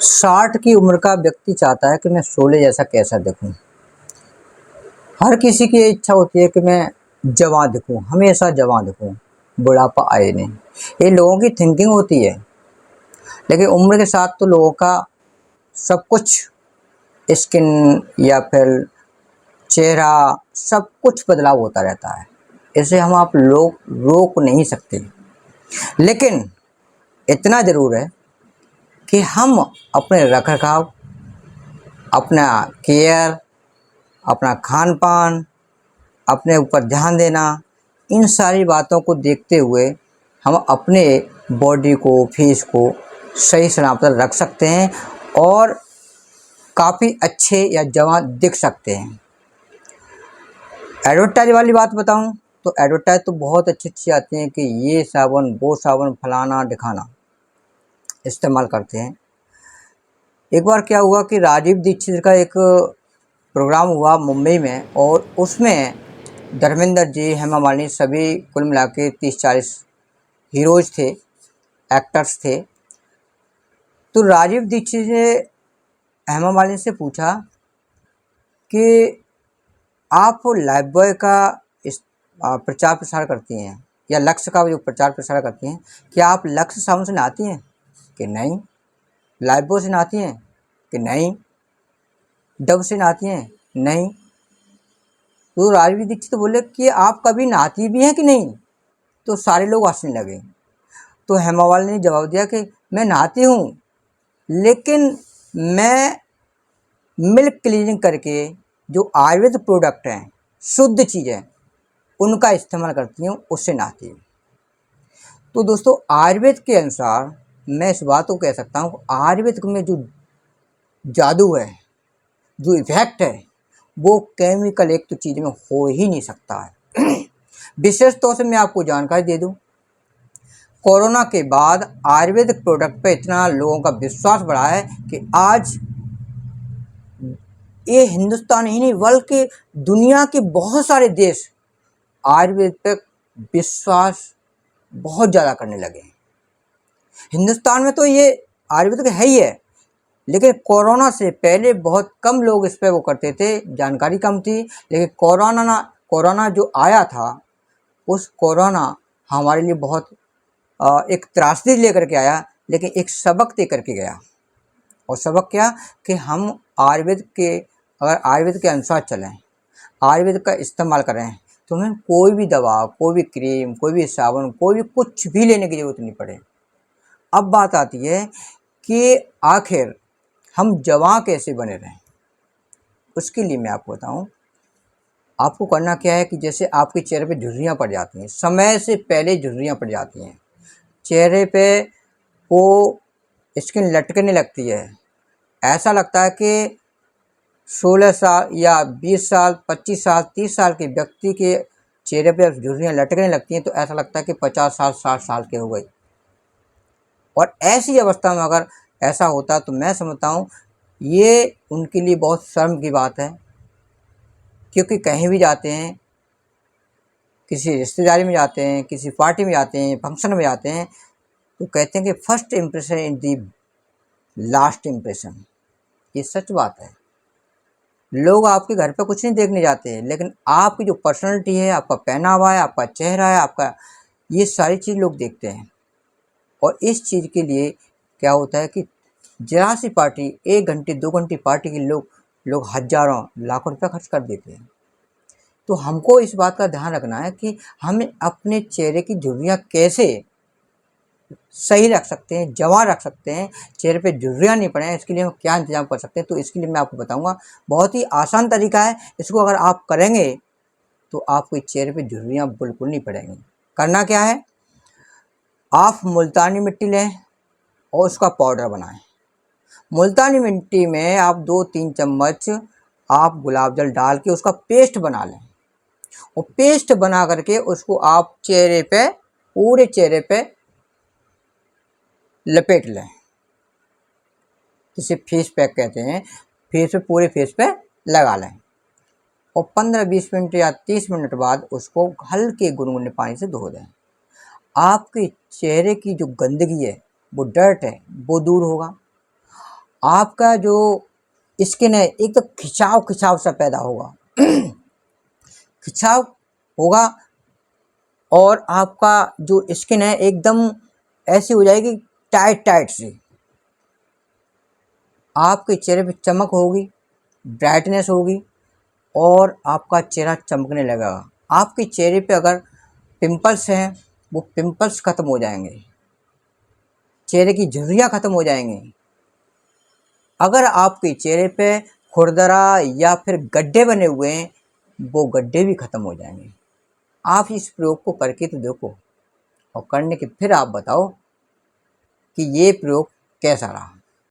60 की उम्र का व्यक्ति चाहता है कि मैं शोले जैसा कैसा दिखूं। हर किसी की ये इच्छा होती है कि मैं जवां दिखूं, हमेशा जवां दिखूं, बुढ़ापा आए नहीं। ये लोगों की थिंकिंग होती है, लेकिन उम्र के साथ तो लोगों का सब कुछ, स्किन या फिर चेहरा, सब कुछ बदलाव होता रहता है। इसे हम आप लोग रोक नहीं सकते, लेकिन इतना ज़रूर है कि हम अपने रखरखाव, अपना केयर, अपना खान पान, अपने ऊपर ध्यान देना, इन सारी बातों को देखते हुए हम अपने बॉडी को, फेस को सही सलामत रख सकते हैं और काफ़ी अच्छे या जवान दिख सकते हैं। एडवर्टाइज वाली बात बताऊं तो एडवर्टाइज तो बहुत अच्छी अच्छी आती हैं कि ये साबुन, वो साबुन, फलाना ढिकाना इस्तेमाल करते हैं। एक बार क्या हुआ कि राजीव दीक्षित का एक प्रोग्राम हुआ मुंबई में, और उसमें धर्मेंद्र जी, हेमा मालिनी, सभी कुल मिला के 30-40 हीरोज थे, एक्टर्स थे। तो राजीव दीक्षित ने हेमा मालिनी से पूछा कि आप लाइफ बॉय का प्रचार प्रसार करती हैं या लक्ष्य का जो प्रचार प्रसार करती हैं, क्या आप लक्ष्य साबुन से नहाती हैं? कि नहीं। लाइफ बॉय से नहाती हैं? कि नहीं। डव से नहाती हैं? नहीं। तो राजीव दीक्षित तो बोले कि आप कभी नहाती भी हैं कि नहीं? तो सारे लोग हंसने लगे। तो हेमा मालिनी ने जवाब दिया कि मैं नहाती हूँ, लेकिन मैं मिल्क क्लीनिंग करके जो आयुर्वेद प्रोडक्ट हैं, शुद्ध चीज़ें, उनका इस्तेमाल करती हूँ, उससे नहाती हूँ। तो दोस्तों, आयुर्वेद के अनुसार मैं इस बात को कह सकता हूँ, आयुर्वेद में जो जादू है, जो इफेक्ट है, वो केमिकल एक तो चीज़ में हो ही नहीं सकता है। विशेष तौर से मैं आपको जानकारी दे दूं, कोरोना के बाद आयुर्वेदिक प्रोडक्ट पे इतना लोगों का विश्वास बढ़ा है कि आज ये हिंदुस्तान ही नहीं बल्कि दुनिया के बहुत सारे देश आयुर्वेद पे विश्वास बहुत ज़्यादा करने लगे हैं। हिंदुस्तान में तो ये आयुर्वेदिक है ही है, लेकिन कोरोना से पहले बहुत कम लोग इस पर वो करते थे, जानकारी कम थी। लेकिन कोरोना जो आया था, उस कोरोना हमारे लिए बहुत एक त्रासदी लेकर के आया, लेकिन एक सबक दे करके गया। और सबक क्या कि हम अगर आयुर्वेद के अनुसार चलें, आयुर्वेद का इस्तेमाल करें, तो हमें कोई भी दवा, कोई भी क्रीम, कोई भी साबुन, कोई भी कुछ भी लेने की ज़रूरत नहीं पड़े। अब बात आती है कि आखिर हम जवां कैसे बने रहें। उसके लिए मैं आपको बताऊं, आपको करना क्या है कि जैसे आपके चेहरे पे झुर्रियाँ पड़ जाती हैं, समय से पहले झुर्रियाँ पड़ जाती हैं, चेहरे पे वो स्किन लटकने लगती है, ऐसा लगता है कि 16 साल या 20 साल, 25 साल, 30 साल के व्यक्ति के चेहरे पे झुर्रियाँ लटकने लगती हैं, तो ऐसा लगता है कि 50 साल, 60 साल के हो गए। और ऐसी अवस्था में अगर ऐसा होता तो मैं समझता हूँ ये उनके लिए बहुत शर्म की बात है, क्योंकि कहीं भी जाते हैं, किसी रिश्तेदारी में जाते हैं, किसी पार्टी में जाते हैं, फंक्शन में जाते हैं, तो कहते हैं कि first impression is the last impression. ये सच बात है। लोग आपके घर पे कुछ नहीं देखने जाते हैं, लेकिन आपकी जो पर्सनैलिटी है, आपका पहनावा है, आपका चेहरा है, आपका, ये सारी चीज़ लोग देखते हैं। और इस चीज़ के लिए क्या होता है कि जरा सी पार्टी, 1 घंटे 2 घंटे पार्टी के लोग हज़ारों लाखों रुपये खर्च कर देते हैं। तो हमको इस बात का ध्यान रखना है कि हमें अपने चेहरे की झुर्रियाँ कैसे सही रख सकते हैं, जवां रख सकते हैं, चेहरे पे झुर्रियाँ नहीं पड़े, इसके लिए हम क्या इंतजाम कर सकते हैं। तो इसके लिए मैं आपको बताऊंगा, बहुत ही आसान तरीका है। इसको अगर आप करेंगे तो आपके चेहरे पे झुर्रियाँ बिल्कुल नहीं पड़ेंगी। करना क्या है, आप मुल्तानी मिट्टी लें और उसका पाउडर बनाएं। मुल्तानी मिट्टी में आप 2-3 चम्मच आप गुलाब जल डाल के उसका पेस्ट बना लें, और पेस्ट बना करके उसको आप चेहरे पे, पूरे चेहरे पे लपेट लें, जिसे फेस पैक कहते हैं। फेस पे, पूरे फेस पे लगा लें, और 15-20 मिनट या 30 मिनट बाद उसको हल्के गुनगुने पानी से धो दें। आपके चेहरे की जो गंदगी है, वो डर्ट है, वो दूर होगा। आपका जो स्किन है एक तो खिंचाव खिंचाव सा पैदा होगा खिंचाव होगा, और आपका जो स्किन है एकदम ऐसी हो जाएगी टाइट टाइट सी। आपके चेहरे पे चमक होगी, ब्राइटनेस होगी, और आपका चेहरा चमकने लगेगा। आपके चेहरे पे अगर पिंपल्स हैं वो पिंपल्स खत्म हो जाएंगे, चेहरे की झुर्रियाँ खत्म हो जाएंगी। अगर आपके चेहरे पे खुरदरा या फिर गड्ढे बने हुए हैं वो गड्ढे भी खत्म हो जाएंगे। आप इस प्रयोग को करके तो देखो, और करने के फिर आप बताओ कि ये प्रयोग कैसा रहा।